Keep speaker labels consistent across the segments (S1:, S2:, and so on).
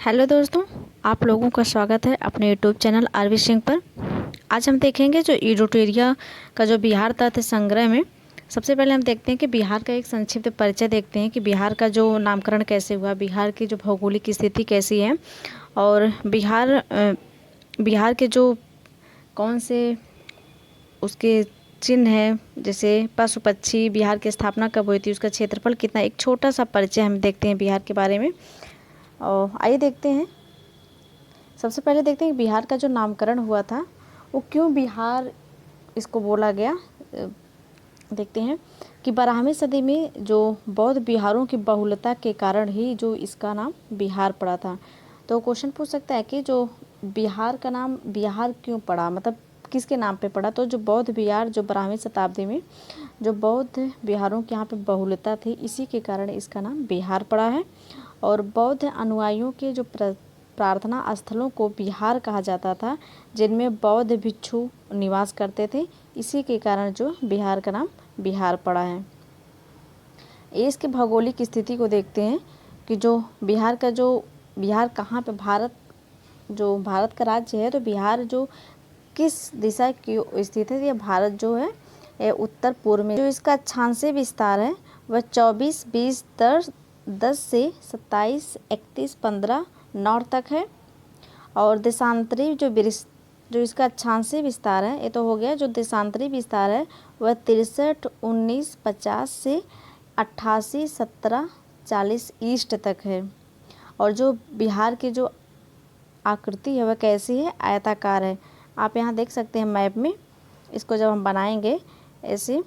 S1: Hello दोस्तों, आप लोगों का स्वागत है अपने यूट्यूब चैनल आरवी सिंह पर। आज हम देखेंगे जो इडोटेरिया का जो बिहार तथ्य संग्रह में सबसे पहले हम देखते हैं कि बिहार का एक संक्षिप्त परिचय देखते हैं कि बिहार का जो नामकरण कैसे हुआ, बिहार की जो भौगोलिक स्थिति कैसी है और बिहार के जो कौन से उसके चिन्ह है, जैसे पशु पक्षी, बिहार की स्थापना कब हुई थी, उसका क्षेत्रफल कितना, एक छोटा सा परिचय हम देखते हैं बिहार के बारे में। और आइए देखते हैं। सबसे पहले देखते हैं कि बिहार का जो नामकरण हुआ था वो क्यों बिहार इसको बोला गया। देखते हैं कि 12वीं सदी में जो बौद्ध बिहारों की बहुलता के कारण ही जो इसका नाम बिहार पड़ा था। तो क्वेश्चन पूछ सकता है कि जो बिहार का नाम बिहार क्यों पड़ा, मतलब किसके नाम पे पड़ा। तो जो बौद्ध बिहार जो 12वीं शताब्दी में जो बौद्ध बिहारों के यहाँ पे बहुलता थी, इसी के कारण इसका नाम बिहार पड़ा है। और बौद्ध अनुयायियों के जो प्रार्थना स्थलों को बिहार कहा जाता था, जिनमें बौद्ध भिक्षु निवास करते थे, इसी के कारण जो बिहार का नाम बिहार पड़ा है। इसकी भौगोलिक स्थिति को देखते हैं कि जो बिहार कहाँ पे, जो भारत का राज्य है, तो बिहार जो किस दिशा की स्थित है, ये भारत जो है ये उत्तर पूर्व में। जो इसका अक्षांशीय विस्तार है वह 24, 20, 10 से 27, 31, 15 नॉर्थ तक है। और देशांतरी जो इसका अक्षांशीय विस्तार है, ये तो हो गया। जो देशांतरी विस्तार है वह 63, 19, 50 से 88, 17, 40 ईस्ट तक है। और जो बिहार की जो आकृति है वह कैसी है, आयताकार है। आप यहाँ देख सकते हैं मैप में, इसको जब हम बनाएंगे ऐसे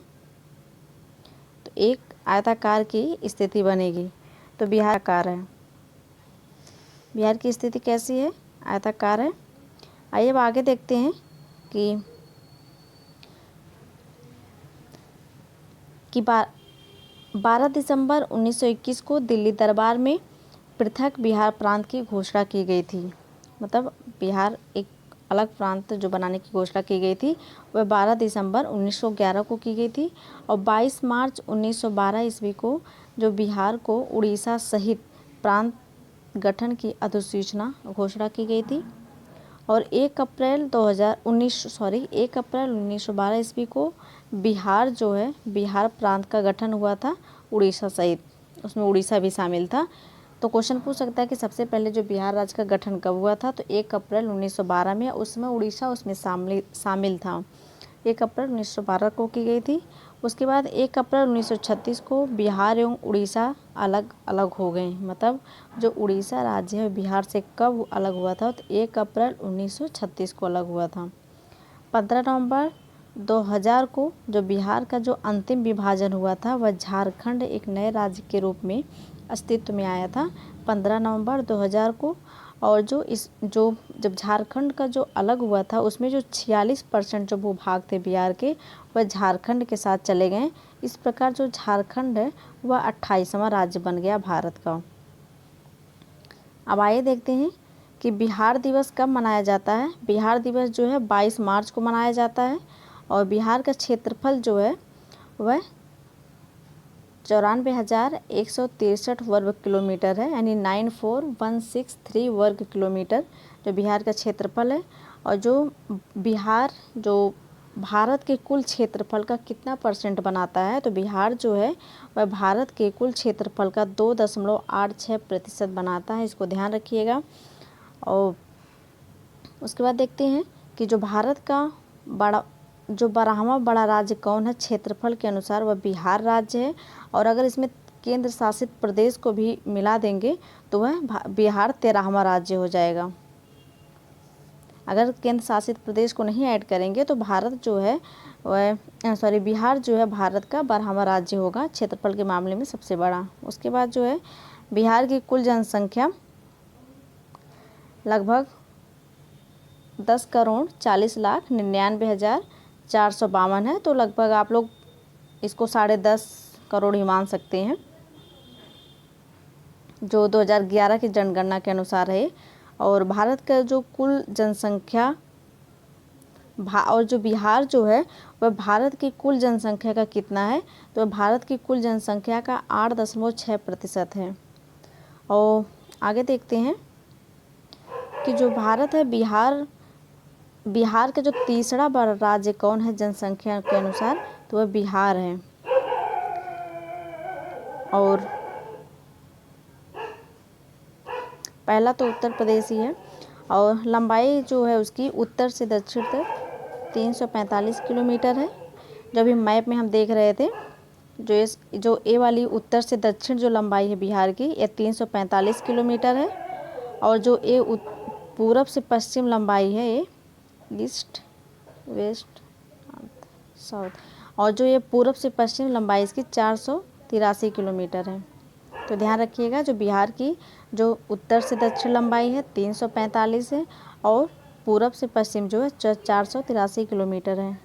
S1: तो एक आयताकार की स्थिति बनेगी। तो बिहार आकार है, बिहार की स्थिति कैसी है, आयताकार है। आइए अब आगे देखते हैं कि 12 दिसंबर 1921 को दिल्ली दरबार में पृथक बिहार प्रांत की घोषणा की गई थी। मतलब बिहार एक अलग प्रांत जो बनाने की घोषणा की गई थी वह 12 दिसंबर 1911 को की गई थी। और 22 मार्च 1912 ईस्वी को जो बिहार को उड़ीसा सहित प्रांत गठन की अधिसूचना घोषणा की गई थी। और 1 अप्रैल 1912 ईस्वी को बिहार जो है बिहार प्रांत का गठन हुआ था उड़ीसा सहित, उसमें उड़ीसा भी शामिल था। तो क्वेश्चन पूछ सकता है कि सबसे पहले जो बिहार राज्य का गठन कब हुआ था। तो 1 अप्रैल 1912 में, उसमें उड़ीसा उसमें शामिल था। 1 अप्रैल 1912 को की गई थी। उसके बाद 1 अप्रैल 1936 को बिहार एवं उड़ीसा अलग अलग हो गए। मतलब जो उड़ीसा राज्य है बिहार से कब अलग हुआ था, तो 1 अप्रैल 1936 को अलग हुआ था। 15 नवंबर 2000 को जो बिहार का जो अंतिम विभाजन हुआ था वह झारखंड एक नए राज्य के रूप में अस्तित्व में आया था 15 नवंबर 2000 को। और जब झारखंड का जो अलग हुआ था उसमें जो 46% जो भूभाग थे बिहार के, वह झारखंड के साथ चले गए। इस प्रकार जो झारखंड है वह 28वां राज्य बन गया भारत का। अब आइए देखते हैं कि बिहार दिवस कब मनाया जाता है। बिहार दिवस जो है 22 मार्च को मनाया जाता है। और बिहार का क्षेत्रफल जो है वह 94,163 वर्ग किलोमीटर है, यानी 94,163 वर्ग किलोमीटर जो बिहार का क्षेत्रफल है। और जो भारत के कुल क्षेत्रफल का कितना % बनाता है, तो बिहार जो है वह भारत के कुल क्षेत्रफल का 2.86% बनाता है, इसको ध्यान रखिएगा। और उसके बाद देखते हैं कि जो भारत का 12वां बड़ा राज्य कौन है क्षेत्रफल के अनुसार, वह बिहार राज्य है। और अगर इसमें केंद्र शासित प्रदेश को भी मिला देंगे तो वह बिहार 13वां राज्य हो जाएगा। अगर केंद्र शासित प्रदेश को नहीं ऐड करेंगे तो बिहार जो है भारत का 12वां राज्य होगा, क्षेत्रफल के मामले में सबसे बड़ा। उसके बाद जो है बिहार की कुल जनसंख्या लगभग 10,40,99,452 है। तो लगभग आप लोग इसको 10.5 करोड़ ही मान सकते हैं, जो 2011 की जनगणना के अनुसार है। और भारत का जो कुल जनसंख्या और जो बिहार जो है वह भारत की कुल जनसंख्या का कितना है, तो भारत की कुल जनसंख्या का 8.6% है। और आगे देखते हैं कि जो भारत है, बिहार का जो तीसरा बड़ा राज्य कौन है जनसंख्या के अनुसार, तो वह बिहार है। और पहला तो उत्तर प्रदेश ही है। और लंबाई जो है उसकी उत्तर से दक्षिण तक 345 किलोमीटर है। जो अभी मैप में हम देख रहे थे, जो ए वाली उत्तर से दक्षिण जो लंबाई है बिहार की, ये 345 किलोमीटर है। और जो ए पूरब से पश्चिम लंबाई है, ये ईस्ट वेस्ट साउथ, और जो ये पूरब से पश्चिम लंबाई इसकी 483 किलोमीटर है। तो ध्यान रखिएगा, जो बिहार की जो उत्तर से दक्षिण लंबाई है 345 है, और पूरब से पश्चिम जो है 483 किलोमीटर है।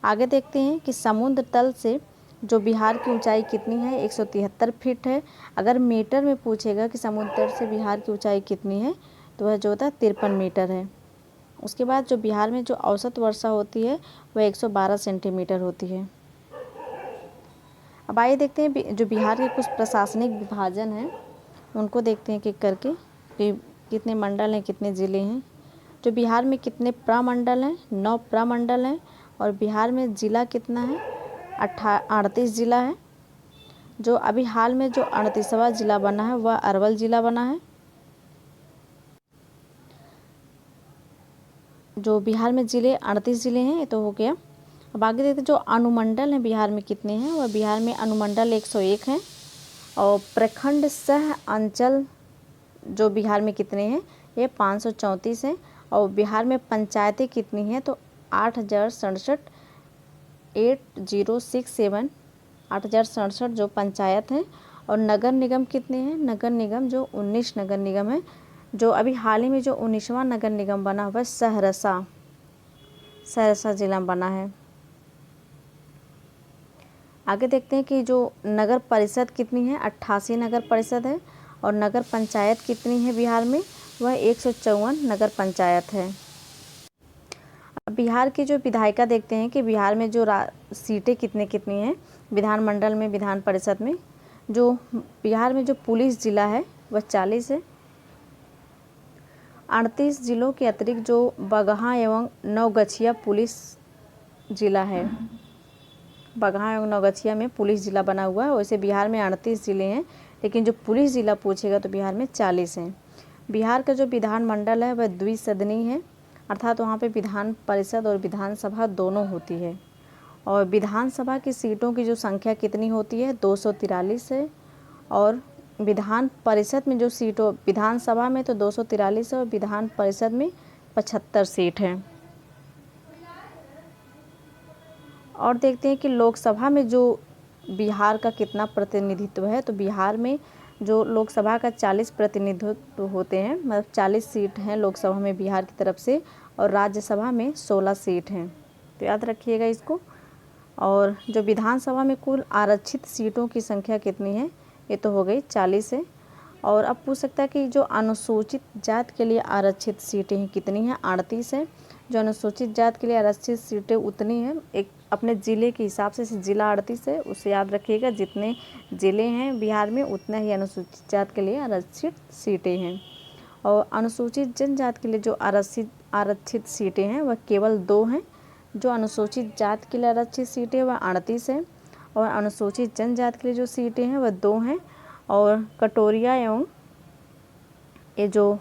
S1: आगे देखते हैं कि समुद्र तल से जो बिहार की ऊंचाई कितनी है, 173 फीट है। अगर मीटर में पूछेगा कि समुद्र तल से बिहार की ऊंचाई कितनी है, तो वह जो होता है 53 मीटर है। उसके बाद जो बिहार में जो औसत वर्षा होती है वह 112 सेंटीमीटर होती है। अब आइए देखते हैं जो बिहार के कुछ प्रशासनिक विभाजन हैं, उनको देखते हैं कि करके कि कितने मंडल हैं, कितने ज़िले हैं। जो बिहार में कितने प्रमंडल हैं, 9 प्रमंडल हैं। और बिहार में ज़िला कितना है, 38 ज़िला है। जो अभी हाल में जो 38वां ज़िला बना है वह अरवल ज़िला बना है। जो बिहार में ज़िले 38 ज़िले हैं, ये तो हो गया। अब आगे देखते हैं जो अनुमंडल हैं बिहार में कितने हैं। वह बिहार में अनुमंडल 101 हैं। और प्रखंड सह अंचल जो बिहार में कितने हैं, ये 534 हैं। और बिहार में पंचायतें कितनी हैं, तो 8067 8067 8067 जो पंचायत हैं। और नगर निगम कितने हैं, नगर निगम जो 19 नगर निगम है। जो अभी हाल ही में जो 19वां नगर निगम बना हुआ है सहरसा ज़िला बना है। आगे देखते हैं कि जो नगर परिषद कितनी है, 88 नगर परिषद है। और नगर पंचायत कितनी है बिहार में, वह 154 नगर पंचायत है। अब बिहार की जो विधायिका देखते हैं कि बिहार में जो सीटें कितनी हैं विधानमंडल में, विधान परिषद में। जो बिहार में जो पुलिस ज़िला है वह 40 है। 38 ज़िलों के अतिरिक्त जो बगहा एवं नवगछिया पुलिस ज़िला है, बगहा एवं नवगछिया में पुलिस ज़िला बना हुआ है। वैसे बिहार में 38 ज़िले हैं, लेकिन जो पुलिस ज़िला पूछेगा तो बिहार में 40 हैं। बिहार का जो विधानमंडल है वह द्विसदनीय है, अर्थात वहाँ पे विधान परिषद और विधानसभा दोनों होती है। और विधानसभा की सीटों की जो संख्या कितनी होती है, 243 है। और विधान परिषद में जो सीटों, विधानसभा में तो 243 है और विधान परिषद में 75 सीट हैं। और देखते हैं कि लोकसभा में जो बिहार का कितना प्रतिनिधित्व है। तो बिहार में जो लोकसभा का 40 प्रतिनिधित्व होते हैं, मतलब 40 सीट हैं लोकसभा में बिहार की तरफ से। और राज्यसभा में 16 सीट हैं, तो याद रखिएगा इसको। और जो विधानसभा में कुल आरक्षित सीटों की संख्या कितनी है, ये तो हो गई 40 है। और अब पूछ सकता है कि जो अनुसूचित जाति के लिए आरक्षित सीटें हैं कितनी हैं, 38 है। जो अनुसूचित जाति के लिए आरक्षित सीटें उतनी हैं, एक अपने ज़िले के हिसाब से ज़िला 38 है, उसे याद रखिएगा। जितने ज़िले हैं बिहार में उतना ही अनुसूचित जाति के लिए आरक्षित सीटें हैं। और अनुसूचित जनजाति के लिए जो आरक्षित सीटें हैं वह केवल 2 हैं। जो अनुसूचित जाति के लिए आरक्षित सीटें वह 38 है। और अनुसूचित जनजाति के लिए जो सीटें हैं वह 2 हैं। और कटोरिया एवं ये जो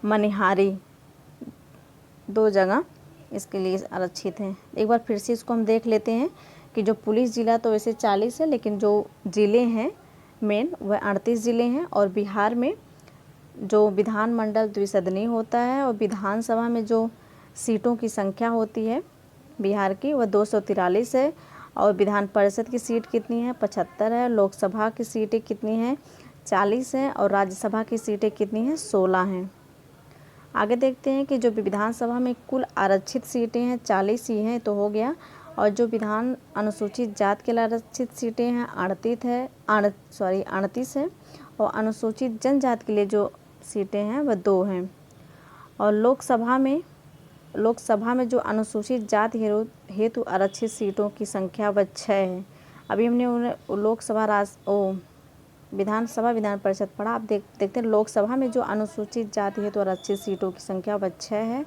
S1: मनिहारी 2 जगह इसके लिए आरक्षित हैं। एक बार फिर से इसको हम देख लेते हैं कि जो पुलिस ज़िला तो वैसे 40 है, लेकिन जो ज़िले हैं मेन वह 38 ज़िले हैं। और बिहार में जो विधानमंडल द्विसदनीय होता है और विधानसभा में जो सीटों की संख्या होती है बिहार की वह 243 है। और विधान परिषद की सीट कितनी है, 75 है। लोकसभा की सीटें कितनी हैं, 40 हैं। और राज्यसभा की सीटें कितनी हैं, 16 हैं। आगे देखते हैं कि जो विधानसभा में कुल आरक्षित सीटें हैं 40 ही हैं, तो हो गया। और जो विधान अनुसूचित जाति के लिए आरक्षित सीटें हैं 38 है। और अनुसूचित जनजाति के लिए जो सीटें हैं वह 2 हैं। और लोकसभा में जो अनुसूचित जाति हेतु आरक्षित सीटों की संख्या वह 6 है। अभी हमने उन्हें विधान परिषद पढ़ा। आप देखते हैं लोकसभा में जो अनुसूचित जाति है तो आरक्षित सीटों की संख्या वह 6 है।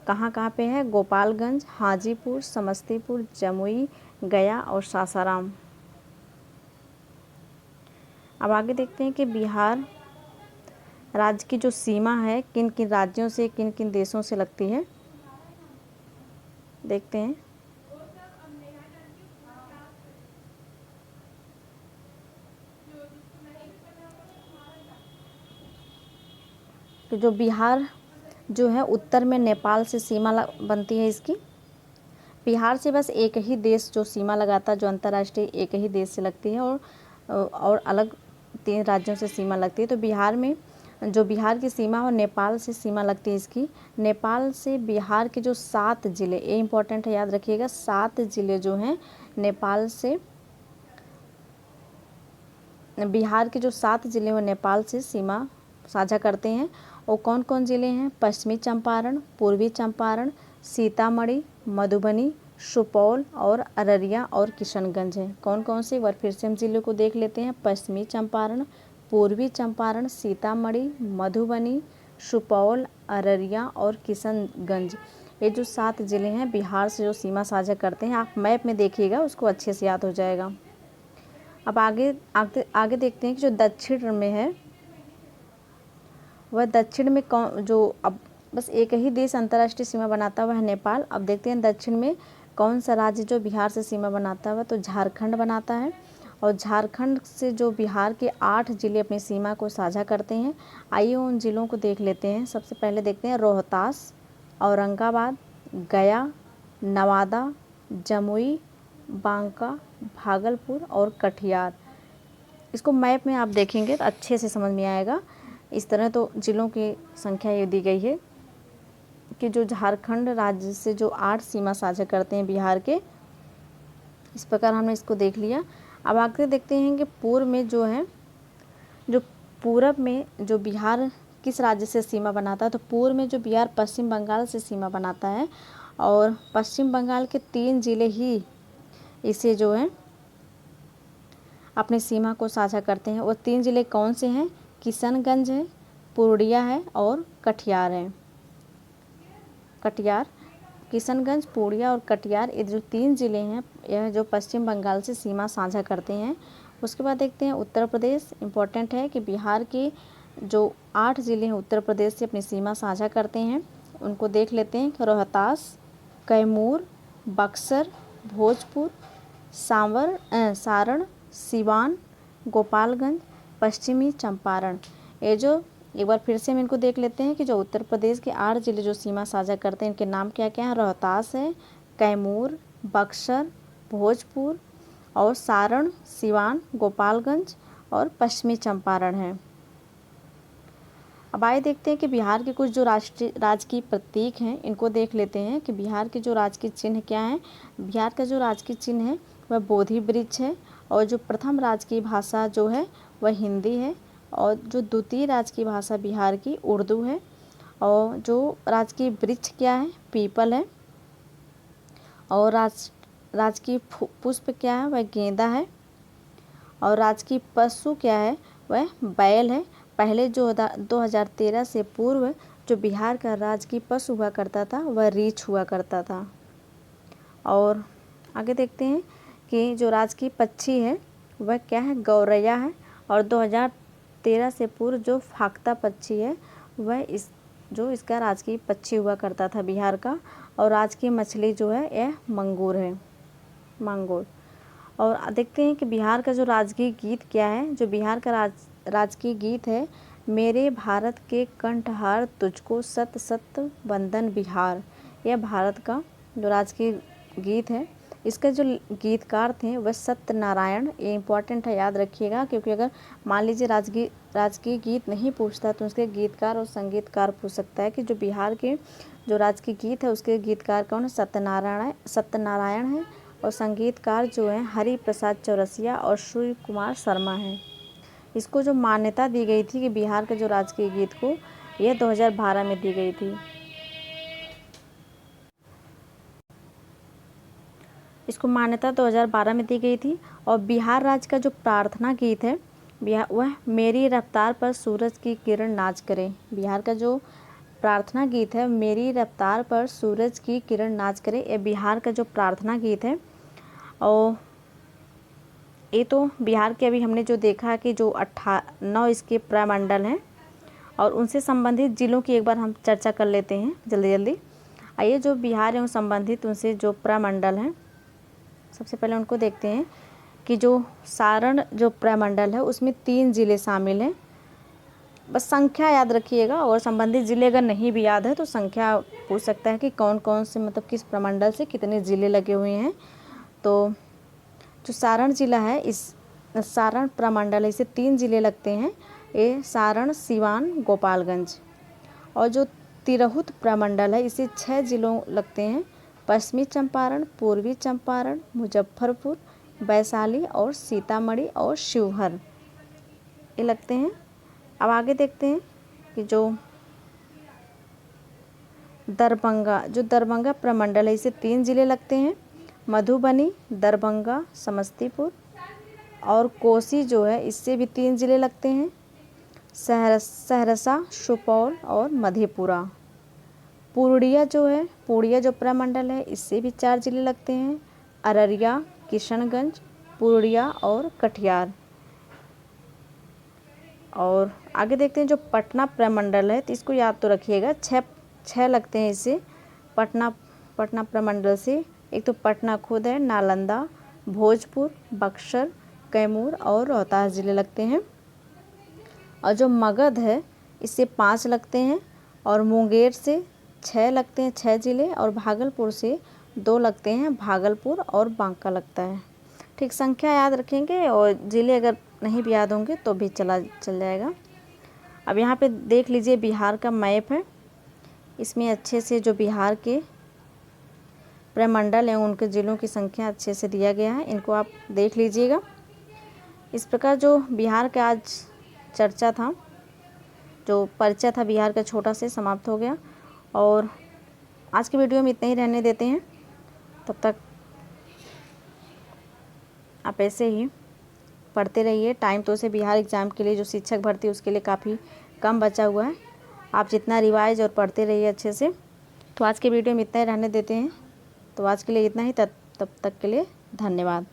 S1: कहाँ कहाँ पे है? गोपालगंज, हाजीपुर, समस्तीपुर, जमुई, गया और सासाराम। अब आगे देखते हैं कि बिहार राज्य की जो सीमा है किन किन राज्यों से, किन किन देशों से लगती है, देखते हैं। तो जो बिहार जो है उत्तर में नेपाल से सीमा बनती है इसकी। बिहार से बस एक ही देश जो सीमा लगाता है, जो अंतर्राष्ट्रीय एक ही देश से लगती है, और अलग 3 राज्यों से सीमा लगती है। तो बिहार में जो बिहार की सीमा हो नेपाल से सीमा लगती है इसकी। नेपाल से बिहार के जो 7 ज़िले, ये इंपॉर्टेंट है, याद रखिएगा, 7 ज़िले जो हैं नेपाल से, बिहार के जो 7 ज़िले वो नेपाल से सीमा साझा करते हैं। और कौन कौन ज़िले हैं? पश्चिमी चंपारण, पूर्वी चंपारण, सीतामढ़ी, मधुबनी, सुपौल और अररिया और किशनगंज हैं। कौन कौन से? एक बार फिर से हम ज़िलों को देख लेते हैं। पश्चिमी चंपारण, पूर्वी चंपारण, सीतामढ़ी, मधुबनी, सुपौल, अररिया और किशनगंज। ये जो 7 ज़िले हैं बिहार से जो सीमा साझा करते हैं, आप मैप में देखिएगा, उसको अच्छे से याद हो जाएगा। अब आगे देखते हैं कि जो दक्षिण में है वह दक्षिण में कौन, जो अब बस एक ही देश अंतर्राष्ट्रीय सीमा बनाता हुआ है नेपाल। अब देखते हैं दक्षिण में कौन सा राज्य जो बिहार से सीमा बनाता हुआ, तो झारखंड बनाता है। और झारखंड से जो बिहार के 8 ज़िले अपनी सीमा को साझा करते हैं। आइए उन ज़िलों को देख लेते हैं। सबसे पहले देखते हैं रोहतास, औरंगाबाद, गया, नवादा, जमुई, बांका, भागलपुर और कटिहार। इसको मैप में आप देखेंगे तो अच्छे से समझ में आएगा। इस तरह तो ज़िलों की संख्या ये दी गई है कि जो झारखंड राज्य से जो 8 सीमा साझा करते हैं बिहार के, इस प्रकार हमने इसको देख लिया। अब आगे देखते हैं कि पूर्व में जो है, जो पूरब में जो बिहार किस राज्य से सीमा बनाता है, तो पूर्व में जो बिहार पश्चिम बंगाल से सीमा बनाता है। और पश्चिम बंगाल के 3 ज़िले ही इसे जो है अपनी सीमा को साझा करते हैं। वो 3 ज़िले कौन से हैं? किशनगंज है, पूर्णिया है और कटिहार है। किशनगंज, पूर्णिया और कटिहार, ये जो 3 ज़िले हैं यह जो पश्चिम बंगाल से सीमा साझा करते हैं। उसके बाद देखते हैं उत्तर प्रदेश। इम्पोर्टेंट है कि बिहार के जो 8 ज़िले हैं उत्तर प्रदेश से अपनी सीमा साझा करते हैं। उनको देख लेते हैं। रोहतास, कैमूर, बक्सर, भोजपुर, सारण, सिवान, गोपालगंज, पश्चिमी चंपारण। ये जो एक बार फिर से हम इनको देख लेते हैं कि जो उत्तर प्रदेश के 8 ज़िले जो सीमा साझा करते हैं, इनके नाम क्या क्या हैं? रोहतास है, कैमूर, बक्सर, भोजपुर और सारण, सिवान, गोपालगंज और पश्चिमी चंपारण है। अब आइए देखते हैं कि बिहार के कुछ जो राजकीय प्रतीक हैं, इनको देख लेते हैं कि बिहार के जो राजकीय चिन्ह क्या हैं। बिहार का जो राजकीय चिन्ह है वह बोधि वृक्ष है। और जो प्रथम राजकीय भाषा जो है वह हिंदी है। और जो द्वितीय राजकीय भाषा बिहार की उर्दू है। और जो राजकीय वृक्ष क्या है? पीपल है। और राजकीय पुष्प क्या है? वह गेंदा है। और राजकीय पशु क्या है? वह बैल है। पहले जो 2013 से पूर्व जो बिहार का राजकीय पशु हुआ करता था वह रीछ हुआ करता था। और आगे देखते हैं कि जो राजकीय पक्षी है वह क्या है? गौरैया है। और 2013 से पूर्व जो फाख्ता पक्षी है वह इसका राजकीय पक्षी हुआ करता था बिहार का। और राजकीय मछली जो है यह मंगूर है, मांगूर। और देखते हैं कि बिहार का जो राजकीय गीत क्या है। जो बिहार का राजकीय गीत है, मेरे भारत के कंठहार तुझको सत सत वंदन बिहार। यह भारत का जो राजकीय गीत है, इसके जो गीतकार थे वह सत्यनारायण। ये इम्पॉर्टेंट है, याद रखिएगा, क्योंकि अगर मान लीजिए राजकीय गीत नहीं पूछता तो उसके गीतकार और संगीतकार पूछ सकता है कि जो बिहार के जो राजकीय गीत है उसके गीतकार कौन है? सत्यनारायण है। और संगीतकार जो हैं हरि प्रसाद चौरसिया और सूर्य कुमार शर्मा हैं। इसको जो मान्यता दी गई थी कि बिहार के जो राजकीय गीत को, यह 2012 में दी गई थी। इसको मान्यता 2012 में दी गई थी। और बिहार राज्य का जो प्रार्थना गीत है बिहार वह मेरी रफ्तार पर सूरज की किरण नाच करे। बिहार का जो प्रार्थना गीत है मेरी रफ्तार पर सूरज की किरण नाच करे, ये बिहार का जो प्रार्थना गीत है। और ये तो बिहार के अभी हमने जो देखा कि जो 9 इसके प्रमंडल हैं और उनसे संबंधित ज़िलों की एक बार हम चर्चा कर लेते हैं जल्दी जल्दी। आइए, जो बिहार एवं संबंधित उनसे जो प्रमंडल हैं, सबसे पहले उनको देखते हैं कि जो सारण जो प्रमंडल है उसमें 3 ज़िले शामिल हैं। बस संख्या याद रखिएगा, और संबंधित ज़िले अगर नहीं भी याद है तो संख्या पूछ सकता है कि कौन कौन से मतलब किस प्रमंडल से कितने ज़िले लगे हुए हैं। तो जो सारण ज़िला है, इस सारण प्रमंडल है, इसे 3 ज़िले लगते हैं, ये सारण, सिवान, गोपालगंज। और जो तिरहुत प्रमंडल है इसे 6 ज़िलों लगते हैं, पश्चिमी चंपारण, पूर्वी चंपारण, मुजफ्फरपुर, वैशाली और सीतामढ़ी और शिवहर, ये लगते हैं। अब आगे देखते हैं कि जो दरभंगा प्रमंडल है इसे 3 ज़िले लगते हैं, मधुबनी, दरभंगा, समस्तीपुर। और कोसी जो है इससे भी 3 ज़िले लगते हैं, सहरसा, सुपौल और मधेपुरा। पूर्णिया जो प्रमंडल है इससे भी 4 ज़िले लगते हैं, अररिया, किशनगंज, पूर्णिया और कटिहार। और आगे देखते हैं जो पटना प्रमंडल है, तो इसको याद तो रखिएगा, 6 लगते हैं इसे पटना प्रमंडल से। एक तो पटना खुद है, नालंदा, भोजपुर, बक्सर, कैमूर और रोहतास ज़िले लगते हैं। और जो मगध है इससे 5 लगते हैं, और मुंगेर से 6 लगते हैं, 6 ज़िले। और भागलपुर से 2 लगते हैं, भागलपुर और बांका लगता है। ठीक, संख्या याद रखेंगे और ज़िले अगर नहीं भी याद होंगे तो भी चल जाएगा। अब यहाँ पे देख लीजिए बिहार का मैप है, इसमें अच्छे से जो बिहार के प्रमंडल हैं उनके ज़िलों की संख्या अच्छे से दिया गया है, इनको आप देख लीजिएगा। इस प्रकार जो बिहार का आज चर्चा था, जो परिचय था बिहार का, छोटा से समाप्त हो गया। और आज की वीडियो में इतना ही रहने देते हैं। तब तक आप ऐसे ही पढ़ते रहिए। टाइम तो से बिहार एग्ज़ाम के लिए जो शिक्षक भर्ती उसके लिए काफ़ी कम बचा हुआ है, आप जितना रिवाइज और पढ़ते रहिए अच्छे से। तो आज के वीडियो में इतना ही रहने देते हैं। तो आज के लिए इतना ही, तब तक के लिए धन्यवाद।